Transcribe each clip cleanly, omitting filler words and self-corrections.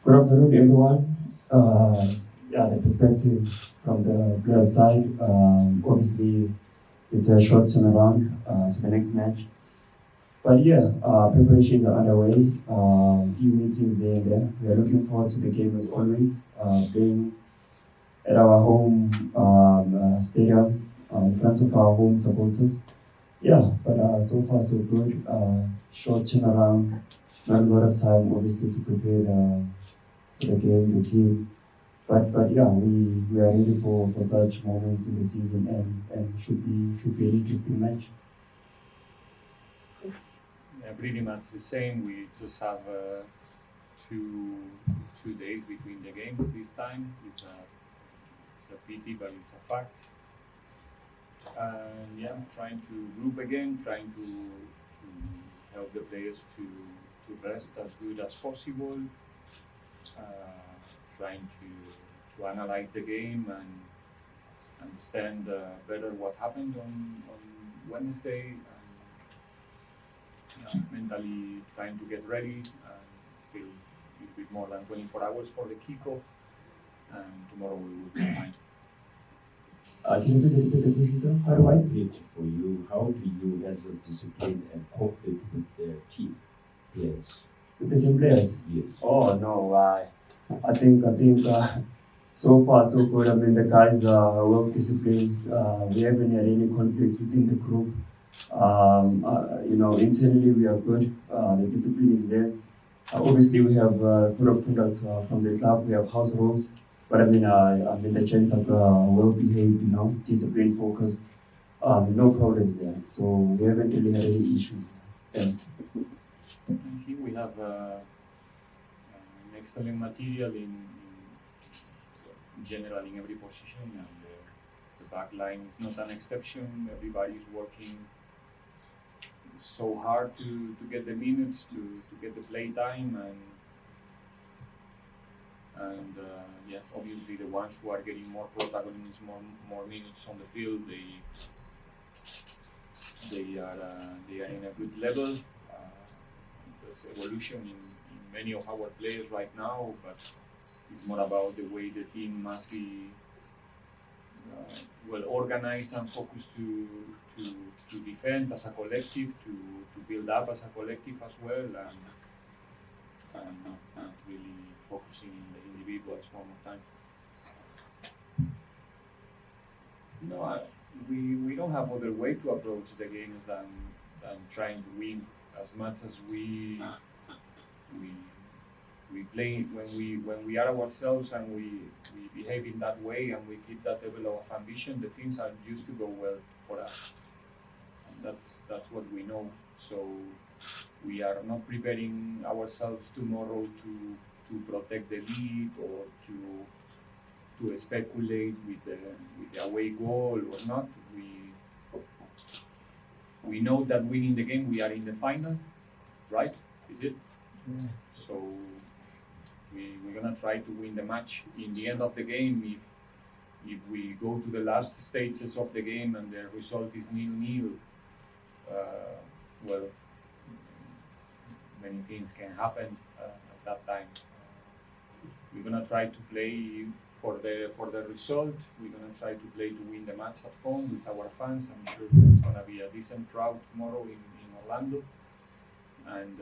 Good afternoon, everyone. Yeah, the perspective from the players' side. Obviously, it's a short turnaround to the next match. But yeah, preparations are underway. Few meetings there and there. We are looking forward to the game as always. Playing at our home stadium in front of our home supporters. Yeah, but so far so good. Short turnaround. Not a lot of time, obviously, to prepare for the game, the team. But yeah, we are ready for such moments in the season and should be an interesting match. Yeah, pretty much the same. We just have two 2 days between the games this time. It's a pity, but it's a fact. And yeah, trying to group again, trying to help the players to rest as good as possible. Trying to analyze the game and understand better what happened on Wednesday. And mentally trying to get ready. And still a little bit more than 24 hours for the kickoff, and tomorrow we will be fine. Can you please repeat the question, sir? How do I? It for you. How do you measure discipline and conflict with the team players? With the team players? Yes. Oh no, I think so far so good. I mean the guys are well disciplined. We haven't had any conflicts within the group. Internally we are good. The discipline is there. Obviously, we have code of conduct from the club. We have house rules, but I mean the gents are well behaved. Discipline focused. No problems there. So we haven't really had any issues. Thanks. I think we have an excellent material in general in every position, and the back line is not an exception. Everybody is working so hard to get the minutes, to get the play time, and yeah, obviously the ones who are getting more protagonism, more minutes on the field, they are in a good level. There's evolution in many of our players right now, but it's more about the way the team must be well organized and focused to to defend as a collective, to build up as a collective as well, and not really focusing in the individuals one more time. No, we don't have other way to approach the games than trying to win. As much as we we play when we are ourselves, and we behave in that way, and we keep that level of ambition, the things are used to go well for us, and that's what we know. So we are not preparing ourselves tomorrow to protect the lead, or to speculate with the away goal or not. We know that winning the game, we are in the final, right? Is it? So we're gonna try to win the match. In the end of the game, if we go to the last stages of the game and the result is 0-0, well, many things can happen at that time. We're gonna try to play for the result. We're gonna try to play to win the match at home with our fans. I'm sure there's gonna be a decent crowd tomorrow in Orlando, and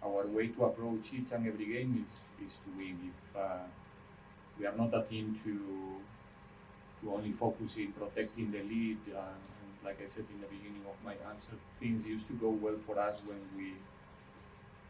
our way to approach each and every game is to win. If we are not a team to only focus in protecting the lead, and like I said in the beginning of my answer, things used to go well for us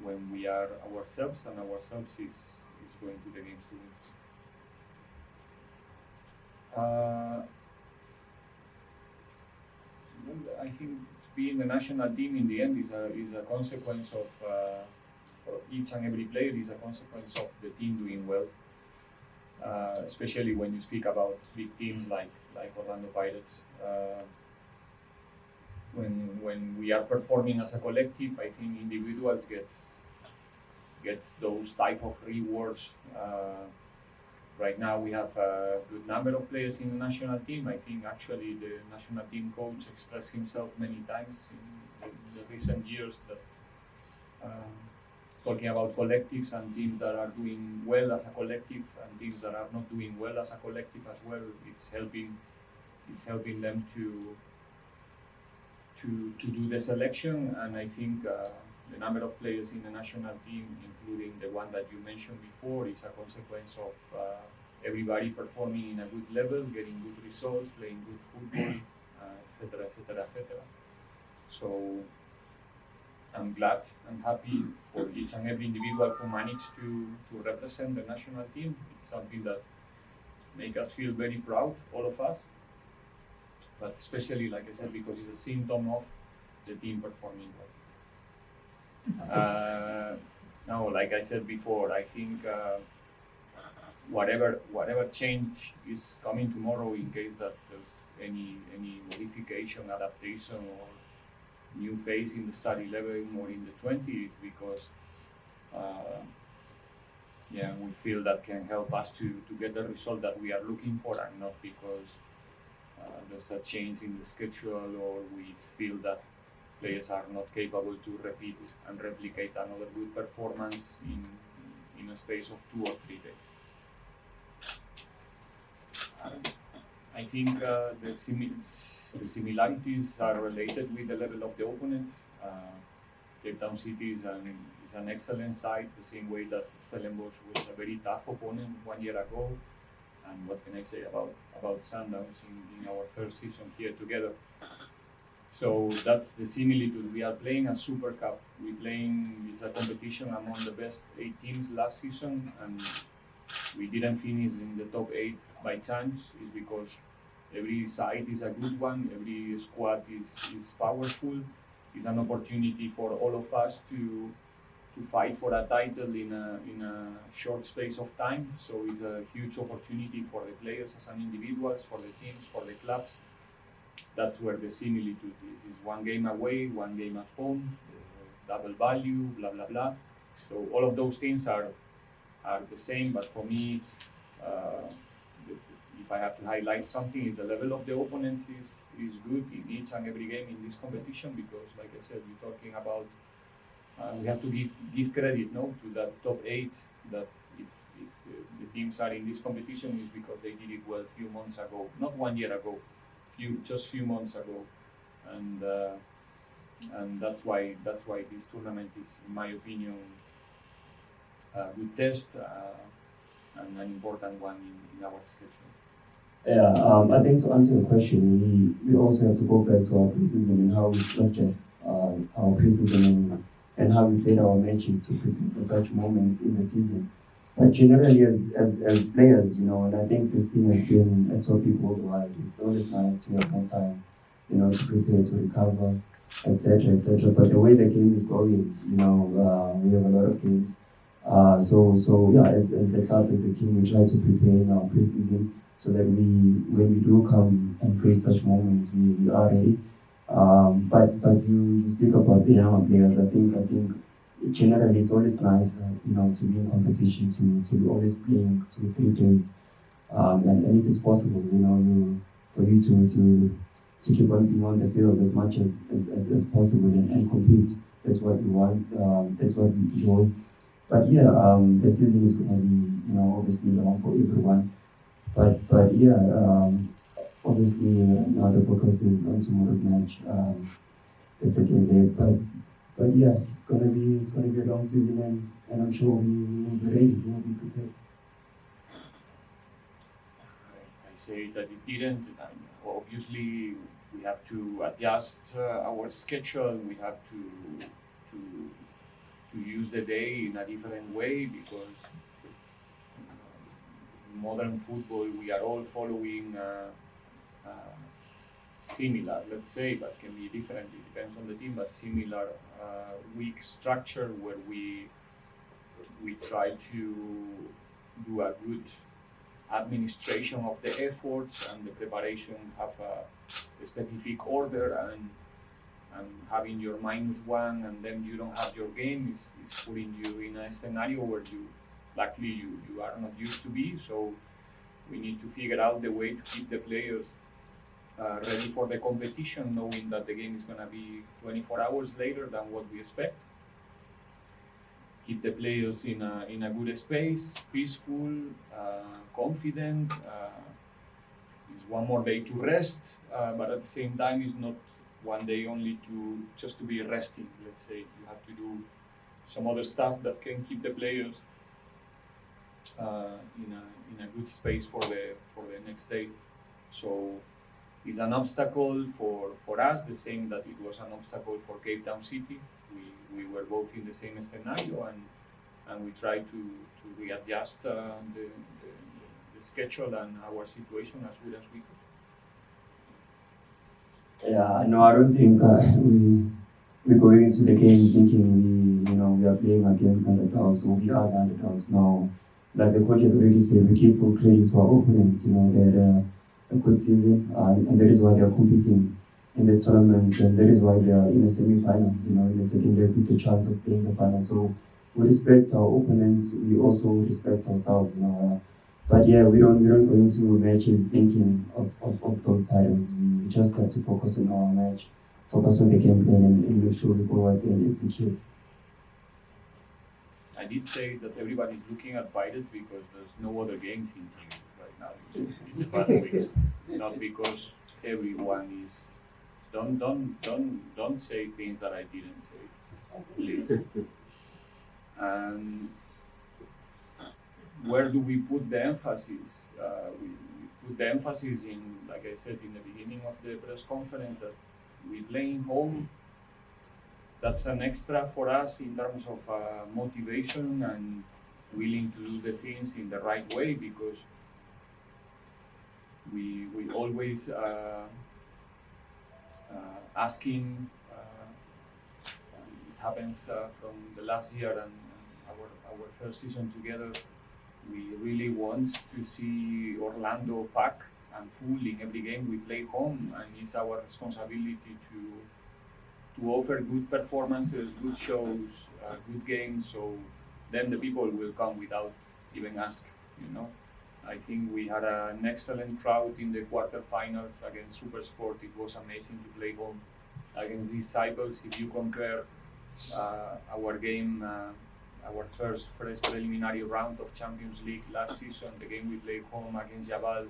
when we are ourselves, and ourselves is going to the games to win. Well, I think being the national team in the end is a consequence of for each and every player, is a consequence of the team doing well. Especially when you speak about big teams like Orlando Pirates. When we are performing as a collective, I think individuals gets those type of rewards. Right now we have a good number of players in the national team. I think actually the national team coach expressed himself many times in the recent years that talking about collectives and teams that are doing well as a collective and teams that are not doing well as a collective as well. It's helping them to do the selection, and I think the number of players in the national team, including the one that you mentioned before, is a consequence of everybody performing in a good level, getting good results, playing good football, etc., etc., etc. So I'm glad and happy for each and every individual who managed to represent the national team. It's something that makes us feel very proud, all of us. But especially, like I said, because it's a symptom of the team performing well. Now, like I said before, I think whatever change is coming tomorrow, in case that there's any modification, adaptation, or new phase in the start 11 or in the 20s, because we feel that can help us to get the result that we are looking for, and not because there's a change in the schedule or we feel that players are not capable to repeat and replicate another good performance in a space of 2 or 3 days. I think the similarities are related with the level of the opponents. Cape Town City is an excellent side, the same way that Stellenbosch was a very tough opponent 1 year ago. And what can I say about Sundowns in our first season here together? So that's the similitude. We are playing a Super Cup. It's a competition among the best 8 teams last season, and we didn't finish in the top 8 by chance. It's because every side is a good one, every squad is powerful. It's an opportunity for all of us to fight for a title in a short space of time. So it's a huge opportunity for the players as an individuals, for the teams, for the clubs. That's where the similitude is. It's 1 game away, 1 game at home, double value, blah blah blah. So all of those things are the same, but for me, if I have to highlight something, is the level of the opponents is good in each and every game in this competition, because, like I said, we're talking about we have to give credit, to that top 8. That if the teams are in this competition, is because they did it well a few months ago, not 1 year ago, just few months ago, and that's why this tournament is, in my opinion, a good test and an important one in our schedule. Yeah, I think to answer your question, we also have to go back to our preseason and how we structured our preseason and how we played our matches to prepare for such moments in the season. But generally, as players, and I think this thing has been a topic worldwide. It's always nice to have more time, to prepare, to recover, etc., etc. But the way the game is going, we have a lot of games. As the club, as the team, we try to prepare in our preseason so that when we do come and face such moments, we are ready. But you speak about the younger players. I think generally it's always nice, to be in competition, to be always playing 2 or 3 days, and if it's possible, for you to keep on being on the field as much as possible and compete. That's what we want. That's what we enjoy. But the season is going to be, obviously the one for everyone. But obviously now the focus is on tomorrow's match, the second leg. But it's gonna be a long season, and I'm sure we will be ready. We will be prepared. If I say that it didn't, obviously we have to adjust our schedule. We have to use the day in a different way, because in modern football we are all following similar, let's say, but can be different. It depends on the team, but similar week structure where we try to do a good administration of the efforts, and the preparation have a specific order, and having your -1 and then you don't have your game is putting you in a scenario where you are not used to be. So we need to figure out the way to keep the players ready for the competition, knowing that the game is going to be 24 hours later than what we expect. keep the players in a good space, peaceful, confident. It's one more day to rest, but at the same time, it's not one day only to just to be resting. Let's say you have to do some other stuff that can keep the players in a good space for the next day. So it's an obstacle for us, the same that it was an obstacle for Cape Town City. We were both in the same scenario, and we tried to readjust the schedule and our situation as good as we could. Yeah, no, I don't think we're going into the game thinking we are playing against underdogs or we are the underdogs. No, like the coach has already said, we give full credit to our opponents. They had a good season, and that is why they are competing in this tournament, and that is why they are in the semi-final. In the second leg with the chance of playing the final. So we respect our opponents. We also respect ourselves. But yeah, we don't go into matches thinking of those titles. We just have to focus on our match, focus on the game plan, and make sure we go out there and execute. I did say that everybody's looking at Pirates because there's no other games in team right now in the past weeks. Not because everyone is. Don't say things that I didn't say, please. And where do we put the emphasis? We put the emphasis in, like I said in the beginning of the press conference, that we playing home. That's an extra for us in terms of motivation and willing to do the things in the right way, because we always asking. It happens from the last year and our first season together. We really want to see Orlando pack and full in every game we play home, and it's our responsibility to offer good performances, good shows, good games, so then the people will come without even ask. I think we had an excellent crowd in the quarterfinals against Supersport. It was amazing to play home against Disciples. If you compare our game, our first preliminary round of Champions League last season, the game we played home against Jabal,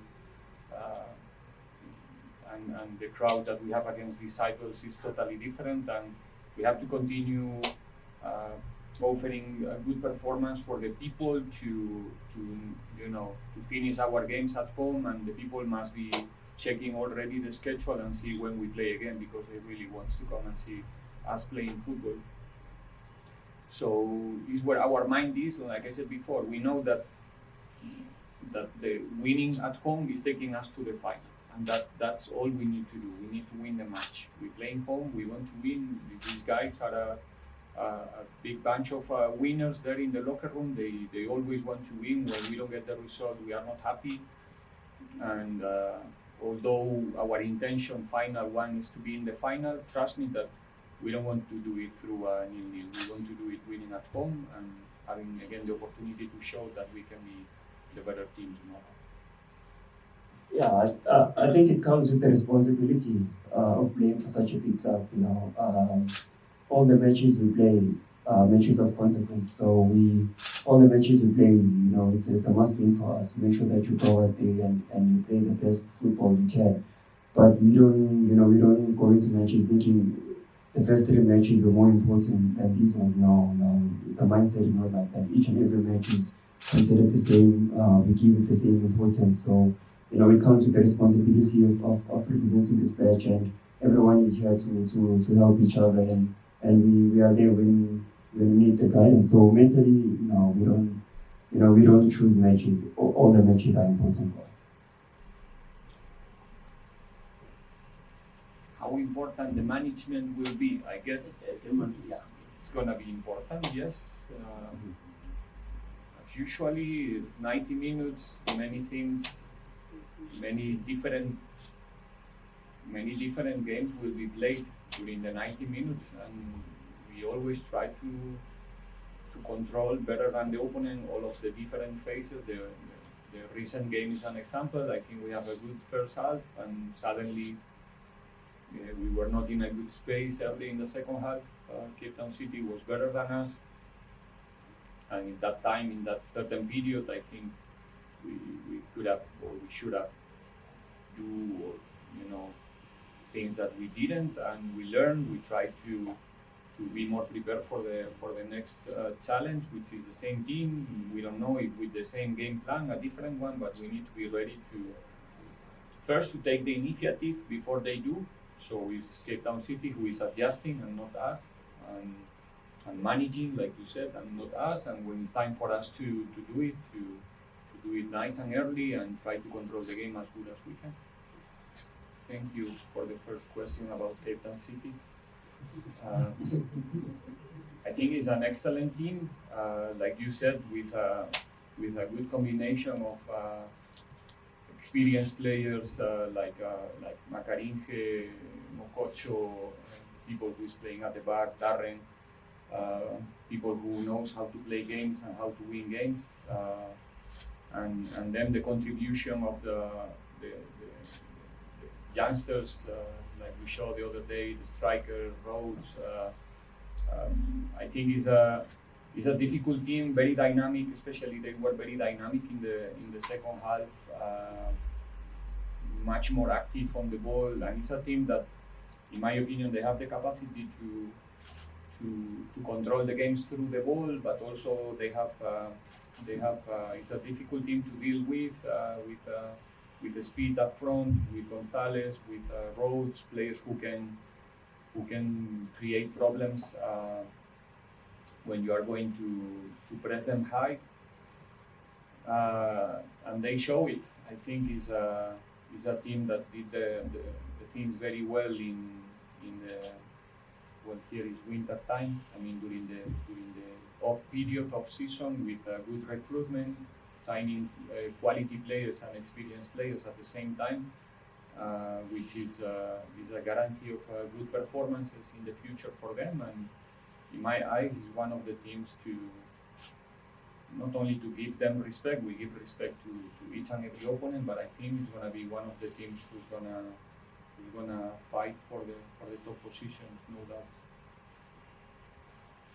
and the crowd that we have against Disciples is totally different, and we have to continue offering a good performance for the people to finish our games at home, and the people must be checking already the schedule and see when we play again, because they really want to come and see us playing football. So is where our mind is. Like I said before, we know that the winning at home is taking us to the final, and that's all we need to do. We need to win the match. We're playing home. We want to win. These guys are a big bunch of winners there in the locker room. They always want to win. When we don't get the result, we are not happy. And although our intention, final one, is to be in the final, trust me that we don't want to do it through a 0-0. We want to do it winning at home and having again the opportunity to show that we can be the better team tomorrow. Yeah, I think it comes with the responsibility of playing for such a big club. All the matches we play, matches of consequence. So all the matches we play, it's a must win for us. Make sure that you go out there and you play the best football you can. But we don't go into matches thinking the first 3 matches were more important than these ones. No, the mindset is not like that. Each and every match is considered the same. We give it the same importance. So, it comes with the responsibility of representing this badge, and everyone is here to help each other, and we are there when we need the guidance. So mentally, we don't choose matches. All the matches are important for us. How important the management will be, I guess it's gonna be important, yes. As usually, it's 90 minutes, many things, many different games will be played during the 90 minutes, and we always try to control better than the opponent all of the different phases. The recent game is an example. I think we have a good first half, and suddenly we were not in a good space early in the second half. Cape Town City was better than us. And in that time, in that certain period, I think we could have or we should have do things that we didn't, and we learned. We tried to be more prepared for the next challenge, which is the same team. We don't know if with the same game plan, a different one, but we need to be ready to first to take the initiative before they do. So it's Cape Town City who is adjusting and not us, and managing, like you said, and not us. And when it's time for us to do it, to do it nice and early and try to control the game as good as we can. Thank you for the first question about Cape Town City. I think it's an excellent team, like you said, with a good combination of experienced players like Macaringe, Mococho, people who is playing at the back, Darren, people who knows how to play games and how to win games, and then the contribution of the youngsters, like we showed the other day, the striker, Rhodes. I think is a difficult team, very dynamic. Especially they were very dynamic in the second half, much more active on the ball, and it's a team that, in my opinion, they have the capacity to control the games through the ball, but also they have it's a difficult team to deal with the speed up front, with Gonzalez, with Rhodes, players who can create problems when you are going to press them high, and they show it. I think is a team that did the things very well in the here is winter time. I mean during the off period of season, with good recruitment, signing quality players and experienced players at the same time, which is a guarantee of good performances in the future for them. And in my eyes, is one of the teams to not only to give them respect. We give respect to each and every opponent, but I think it's gonna be one of the teams who's gonna fight for the top positions, no doubt.